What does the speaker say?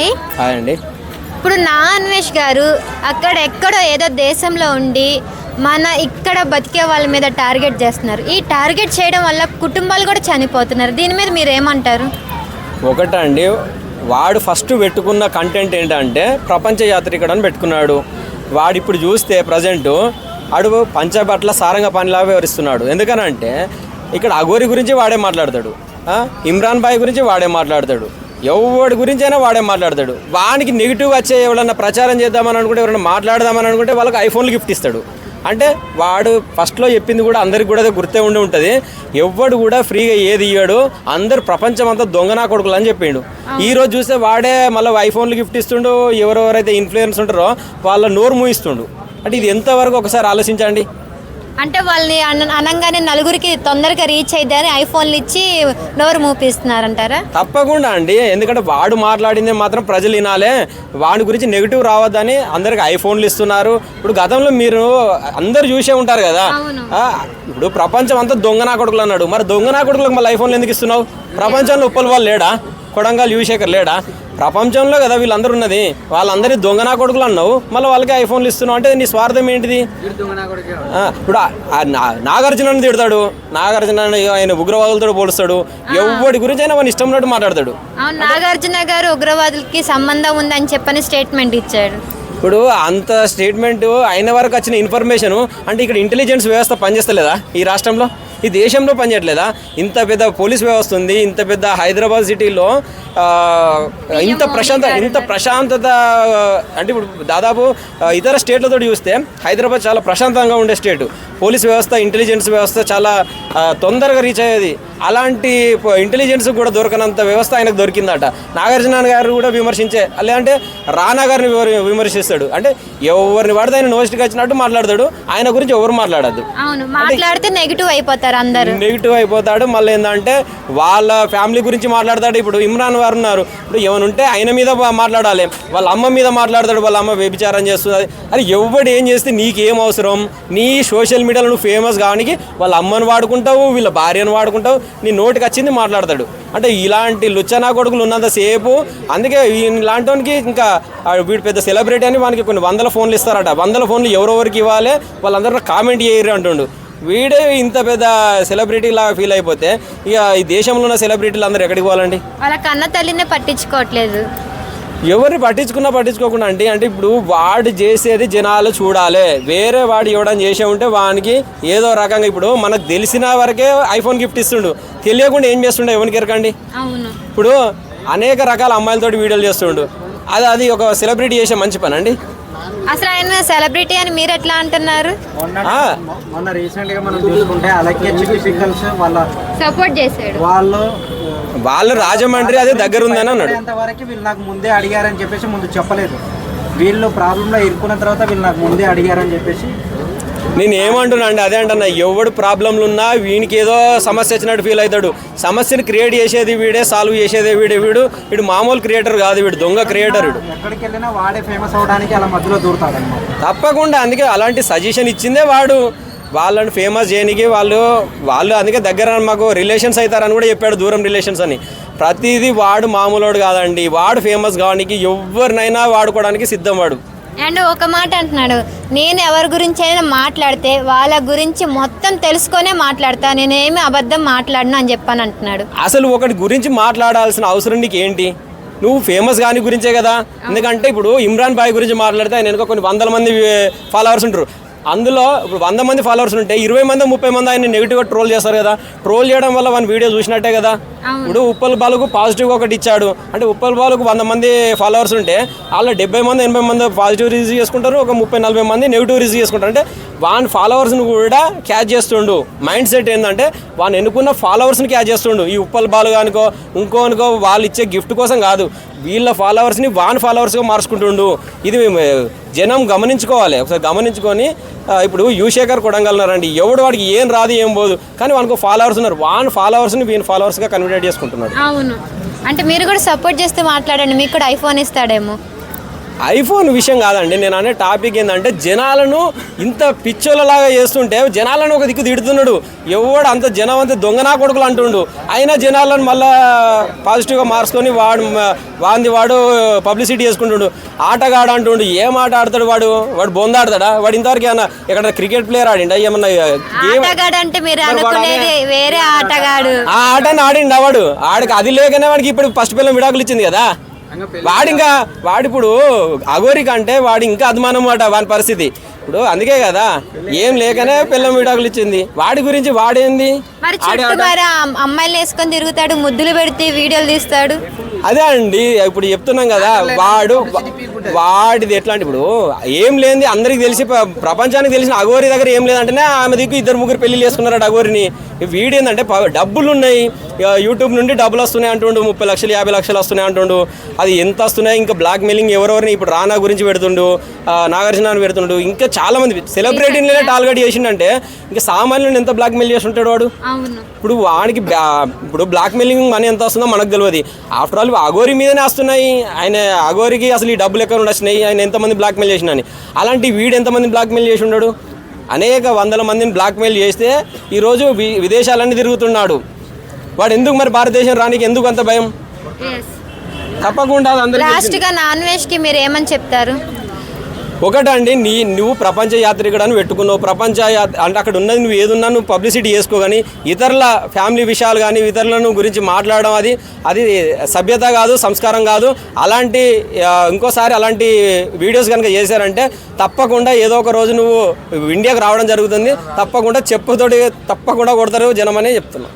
అండి. హాయ్ అండి. ఇప్పుడు నా అన్వేష్ గారు ఎక్కడో ఏదో దేశంలో ఉండి మన ఇక్కడ బతికే వాళ్ళ మీద టార్గెట్ చేస్తున్నారు. ఈ టార్గెట్ చేయడం వల్ల కుటుంబాలు కూడా చనిపోతున్నారు. దీని మీద మీరు ఏమంటారు? ఒకటండి, వాడు ఫస్ట్ పెట్టుకున్న కంటెంట్ ఏంటంటే ప్రపంచ యాత్రికుడు అని పెట్టుకున్నాడు. వాడు ఇప్పుడు చూస్తే ప్రజెంటు అడుగు పంచబట్ల సారంగ పనిలాగా వివరిస్తున్నాడు. ఎందుకనంటే ఇక్కడ అఘోరి గురించి వాడే మాట్లాడతాడు, ఇమ్రాన్ భాయ్ గురించి వాడే మాట్లాడతాడు, ఎవరి గురించి అయినా వాడే మాట్లాడతాడు. వానికి నెగిటివ్ వచ్చే ఎవరన్నా ప్రచారం చేద్దామని అనుకుంటే, ఎవరైనా మాట్లాడదామని అనుకుంటే వాళ్ళకి ఐఫోన్లు గిఫ్ట్ ఇస్తాడు. అంటే వాడు ఫస్ట్లో చెప్పింది కూడా అందరికి కూడా గుర్తే ఉండి ఉంటుంది. ఎవ్వడు కూడా ఫ్రీగా ఏది ఇయ్యాడు, అందరు ప్రపంచం అంతా దొంగనా కొడుకులు అని చెప్పిండు. ఈరోజు చూస్తే వాడే మళ్ళీ ఐఫోన్లు గిఫ్ట్ ఇస్తుండు. ఎవరెవరైతే ఇన్ఫ్లుయెన్స్ ఉంటారో వాళ్ళ నోరు మూయిస్తుండు. అంటే ఇది ఎంతవరకు ఒకసారి ఆలోచించండి. అంటే వాళ్ళని అనగానే నలుగురికి తొందరగా రీచ్ అయిద్దని ఐఫోన్లు ఇచ్చి నోరు మూపిస్తున్నారంటారా? తప్పకుండా అండి. ఎందుకంటే వాడు మాట్లాడిందే మాత్రం ప్రజలు వినాలే, వాడి గురించి నెగిటివ్ రావద్దని అందరికి ఐఫోన్లు ఇస్తున్నారు. ఇప్పుడు గతంలో మీరు అందరు చూసే ఉంటారు కదా, ఇప్పుడు ప్రపంచం అంతా దొంగనా కొడుకులు అన్నాడు. మరి దొంగనా కొడుకులకు మళ్ళీ ఐఫోన్లు ఎందుకు ఇస్తున్నావు? ప్రపంచంలో ఉప్పల్ వాళ్ళు లేడా, కొడంగల్ యువశేఖర్ లేడా? ప్రపంచంలో కదా వీళ్ళందరూ ఉన్నది. వాళ్ళందరినీ దొంగనా కొడుకులు అన్నావు, మళ్ళీ వాళ్ళకి ఐఫోన్లు ఇస్తున్నావు. అంటే నీ స్వార్థం ఏంటిది? ఇప్పుడు నాగార్జునని తిడతాడు, నాగార్జున ఆయన ఉగ్రవాదులతో పోలుస్తాడు. ఎవరి గురించి అయినా మన ఇష్టం ఉన్నట్టు మాట్లాడతాడు. నాగార్జున గారు ఉగ్రవాదులకి సంబంధం ఉందని చెప్పని స్టేట్మెంట్ ఇచ్చాడు. ఇప్పుడు అంత స్టేట్మెంట్ అయిన వరకు వచ్చిన ఇన్ఫర్మేషన్ అంటే ఇక్కడ ఇంటెలిజెన్స్ వ్యవస్థ పనిచేస్తలేదా? ఈ రాష్ట్రంలో, ఈ దేశంలో పనిచేయట్లేదా? ఇంత పెద్ద పోలీస్ వ్యవస్థ ఉంది, ఇంత పెద్ద హైదరాబాద్ సిటీలో ఇంత ప్రశాంతత అంటే ఇప్పుడు దాదాపు ఇతర స్టేట్లతో చూస్తే హైదరాబాద్ చాలా ప్రశాంతంగా ఉండే స్టేట్. పోలీస్ వ్యవస్థ, ఇంటెలిజెన్స్ వ్యవస్థ చాలా తొందరగా రీచ్ అయ్యేది. అలాంటి ఇంటెలిజెన్స్ కూడా దొరకనంత వ్యవస్థ ఆయనకు దొరికిందట. నాగార్జున గారు కూడా విమర్శించే, లేదంటే రానా గారిని విమర్శిస్తాడు. అంటే ఎవరిని పడితే ఆయన నోస్ట్కి వచ్చినట్టు మాట్లాడతాడు. ఆయన గురించి ఎవరు మాట్లాడద్దు. మాట్లాడితే నెగిటివ్ అయిపోతారు, అందరూ నెగిటివ్ అయిపోతాడు. మళ్ళీ ఏంటంటే వాళ్ళ ఫ్యామిలీ గురించి మాట్లాడతాడు. ఇప్పుడు ఇమ్రాన్ వారు ఉన్నారు, ఇప్పుడు ఏమనుంటే ఆయన మీద మాట్లాడాలి, వాళ్ళ అమ్మ మీద మాట్లాడతాడు. వాళ్ళ అమ్మ వ్యభిచారం చేస్తుంది. అది ఎవడు ఏం చేస్తే నీకేం అవసరం? నీ సోషల్ మీడియాలో నువ్వు ఫేమస్ కావడానికి వాళ్ళ అమ్మను వాడుకుంటావు, వీళ్ళ భార్యను వాడుకుంటావు, నీ నోటికి వచ్చింది మాట్లాడతాడు. అంటే ఇలాంటి లుచ్చనా కొడుకులు ఉన్నంతసేపు, అందుకే ఇలాంటి వానికి ఇంకా వీడు పెద్ద సెలబ్రిటీ అని వానికి కొన్ని 100 ఫోన్లు ఇస్తారట. 100 ఫోన్లు ఎవరెవరికి ఇవ్వాలి, వాళ్ళందరూ కామెంట్ చేయరు అంటుండు. వీడే ఇంత పెద్ద సెలబ్రిటీ లాగా ఫీల్ అయిపోతే ఇక ఈ దేశంలో ఉన్న సెలబ్రిటీలు అందరూ ఎక్కడికి పోవాలండి? వాళ్ళ కన్న తల్లినే పట్టించుకోవట్లేదు. ఎవరిని పట్టించుకోకుండా అంటే ఇప్పుడు వాడు చేసేది జనాలు చూడాలి. వేరే వాడు ఇవ్వడం చేసే ఉంటే వానికి ఏదో రకంగా, ఇప్పుడు మనకు తెలిసిన వరకే ఐఫోన్ గిఫ్ట్ ఇస్తుండు, తెలియకుండా ఏం చేస్తుండే ఎవరికి ఎరకండి. ఇప్పుడు అనేక రకాల అమ్మాయిలతోటి వీడియోలు చేస్తుండు. అది ఒక సెలబ్రిటీ చేసే మంచి పని అండి? అసలు ఆయన సెలబ్రిటీ అని మీరు ఎట్లా అంటున్నారు? మొన్న రీసెంట్ గా మనం చూసుకుంటే అలాగే సపోర్ట్ చేశాడు. వాళ్ళు రాజమండ్రి అదే దగ్గర ఉందని అన్నాడు. అంతవరకు వీళ్ళు నాకు ముందే అడిగారని చెప్పేసి ముందు చెప్పలేదు. వీళ్ళు ప్రాబ్లంలో ఇరుక్కున్న తర్వాత వీళ్ళు నాకు ముందే అడిగారని చెప్పేసి నేను ఏమంటున్నా అండి, అదే అంటున్నా. ఎవడు ప్రాబ్లంలు ఉన్నా వీనికి ఏదో సమస్య వచ్చినట్టు ఫీల్ అవుతాడు. సమస్యను క్రియేట్ చేసేది వీడే, సాల్వ్ చేసేది వీడు మామూలు క్రియేటర్ కాదు, వీడు దొంగ క్రియేటర్. ఎక్కడికి వెళ్ళినా వాడే ఫేమస్ అవడానికి అలా మధ్యలో దూరుతాడు అన్నమాట. తప్పకుండా, అందుకే అలాంటి సజెషన్ ఇచ్చిందే వాడు. వాళ్ళని ఫేమస్ చేయడానికి వాళ్ళు అందుకే దగ్గర మాకు రిలేషన్స్ అవుతారని కూడా చెప్పాడు, దూరం రిలేషన్స్ అని. ప్రతిదీ వాడు మామూలుడు కాదండి. వాడు ఫేమస్ కావడానికి ఎవరినైనా వాడుకోవడానికి సిద్ధం వాడు. అండ్ ఒక మాట అంటున్నాడు, నేను ఎవరి గురించి అయినా మాట్లాడితే వాళ్ళ గురించి మొత్తం తెలుసుకొనే మాట్లాడతా, నేనేమి అబద్ధం మాట్లాడను అని చెప్పాను అంటున్నాడు. అసలు ఒకటి గురించి మాట్లాడాల్సిన అవసరం నీకు ఏంటి? నువ్వు ఫేమస్ కాని గురించే కదా. ఎందుకంటే ఇప్పుడు ఇమ్రాన్ భాయ్ గురించి మాట్లాడితే ఆయన వెనుక కొన్ని 100 మంది ఫాలోవర్స్ ఉంటారు. అందులో ఇప్పుడు 100 మంది ఫాలోవర్స్ ఉంటే 20 మంది 30 మంది ఆయన నెగిటివ్గా ట్రోల్ చేస్తారు కదా. ట్రోల్ చేయడం వల్ల మన వీడియో చూసినట్టే కదా. ఇప్పుడు ఉప్పల్ బాలుకు పాజిటివ్గా ఒకటి ఇచ్చాడు అంటే, ఉప్పల్ బాలుకు 100 మంది ఫాలోవర్స్ ఉంటే వాళ్ళ 70 మంది 80 మంది పాజిటివ్ రిసీవ్ చేసుకుంటారు, ఒక 30-40 మంది నెగిటివ్ రిసీవ్ చేసుకుంటారు. అంటే వాని ఫాలోవర్స్ని కూడా క్యాచ్ చేస్తుండు. మైండ్ సెట్ ఏంటంటే వాని ఎన్నుకున్న ఫాలోవర్స్ని క్యాచ్ చేస్తుండు. ఈ ఉప్పల్ బాలు అనుకో ఇంకో వాళ్ళు ఇచ్చే గిఫ్ట్ కోసం కాదు, వీళ్ళ ఫాలోవర్స్ని వాన్ ఫాలోవర్స్గా మార్చుకుంటుండు. ఇది జనం గమనించుకోవాలి. ఒకసారి గమనించుకొని, ఇప్పుడు యువశేఖర్ కొడంగల్న్నారండి, ఎవడు వాడికి ఏం రాదు ఏం పోదు, కానీ వానికి ఫాలోవర్స్ ఉన్నారు. వాన్ ఫాలోవర్స్ని వీని ఫాలోవర్స్గా కన్వర్ట్ చేసుకుంటున్నాడు. అవును, అంటే మీరు కూడా సపోర్ట్ చేస్తే మాట్లాడండి, మీకు కూడా ఐఫోన్ ఇస్తాడేమో. ఐఫోన్ విషయం కాదండి, నేను అనే టాపిక్ ఏంటంటే జనాలను ఇంత పిచ్చోళ్ళలాగా చేస్తుంటే జనాలను ఒక దిక్కు తిడుతున్నాడు. ఎవడు అంత జనం అంతా దొంగనా కొడుకులు అంటుండు, అయినా జనాలను మళ్ళా పాజిటివ్గా మార్చుకొని వాడు పబ్లిసిటీ చేసుకుంటుండు. ఆటగాడు అంటుండు, ఏం ఆట ఆడతాడు వాడు బొందాడతాడా? వాడు ఇంతవరకు ఏమన్నా ఎక్కడ క్రికెట్ ప్లేయర్ ఆడిండా? ఏమన్నా గేమ్ అంటే మీరు అనుకునేది వేరే ఆటగాడు. ఆ ఆటని ఆడిండా వాడు? ఆడికి అది లేకనే వాడికి ఇప్పుడు ఫస్ట్ పిల్లలు విడాకులు ఇచ్చింది కదా. వాడిప్పుడు అఘోరిక అంటే వాడు ఇంకా అభిమానం మాట వాని పరిస్థితి. ఇప్పుడు అందుకే కదా ఏం లేకనే పిల్లం విడాకులు ఇచ్చింది. వాడి గురించి వాడేంది? మరి అమ్మాయిలు వేసుకొని తిరుగుతాడు, ముద్దులు పెడితే వీడియోలు తీస్తాడు. అదే అండి ఇప్పుడు చెప్తున్నాం కదా, వాడిది ఎట్లా అంటే ఇప్పుడు ఏం లేనిది అందరికి తెలిసి ప్రపంచానికి తెలిసిన అఘోరి దగ్గర ఏం లేదంటేనే ఆమె దిక్కు 2-3 పెళ్లి చేసుకున్నాడు అఘోరిని. వీడేందంటే డబ్బులు ఉన్నాయి, యూట్యూబ్ నుండి డబ్బులు వస్తున్నాయి అంటుండు, 30 లక్షలు 50 లక్షలు వస్తున్నాయి అంటుండు. అది ఎంత వస్తున్నాయి? ఇంకా బ్లాక్ మెయిలింగ్ ఎవరెవరిని ఇప్పుడు రానా గురించి పెడుతుండు, నాగార్జున పెడుతుండు, ఇంకా చాలా మంది సెలబ్రిటీలనే టార్గెట్ చేసిండంటే ఇంకా సామాన్యులను ఎంత బ్లాక్ మెయిల్ చేసి ఉంటాడు వాడు. ఇప్పుడు వాడికి ఇప్పుడు బ్లాక్ మెయిలింగ్ మనీ ఎంత వస్తుందో మనకు తెలియదు. ఆఫ్టర్ ఆల్ అఘోరి మీదనే వస్తున్నాయి. ఆయన అఘోరికి అసలు ఈ డబ్బులు ఎక్కడ వచ్చినాయి, ఆయన ఎంతమంది బ్లాక్ మెయిల్ చేసినా అని. అలాంటి వీడు ఎంతమంది బ్లాక్ మెయిల్ చేసి ఉన్నాడు? అనేక వందల మందిని బ్లాక్ మెయిల్ చేస్తే ఈరోజు విదేశాలన్నీ తిరుగుతున్నాడు. వాడు ఎందుకు మరి భారతదేశం రానికి ఎందుకు అంత భయం? తప్పకుండా లాస్ట్గా నాన్ వెజ్కి మీరు ఏమని చెప్తారు? ఒకటండి, నువ్వు ప్రపంచ యాత్రికుడని పెట్టుకున్నావు. అంటే అక్కడ ఉన్నది నువ్వు ఏదున్నా నువ్వు పబ్లిసిటీ చేసుకో, కానీ ఇతరుల ఫ్యామిలీ విషయాలు కానీ ఇతరులను గురించి మాట్లాడడం అది సభ్యత కాదు, సంస్కారం కాదు. అలాంటి ఇంకోసారి అలాంటి వీడియోస్ కనుక చేశారంటే తప్పకుండా ఏదో ఒక రోజు నువ్వు ఇండియాకు రావడం జరుగుతుంది. తప్పకుండా చెప్పుతోటి తప్పకుండా కొడతారు జనం అని చెప్తున్నాను.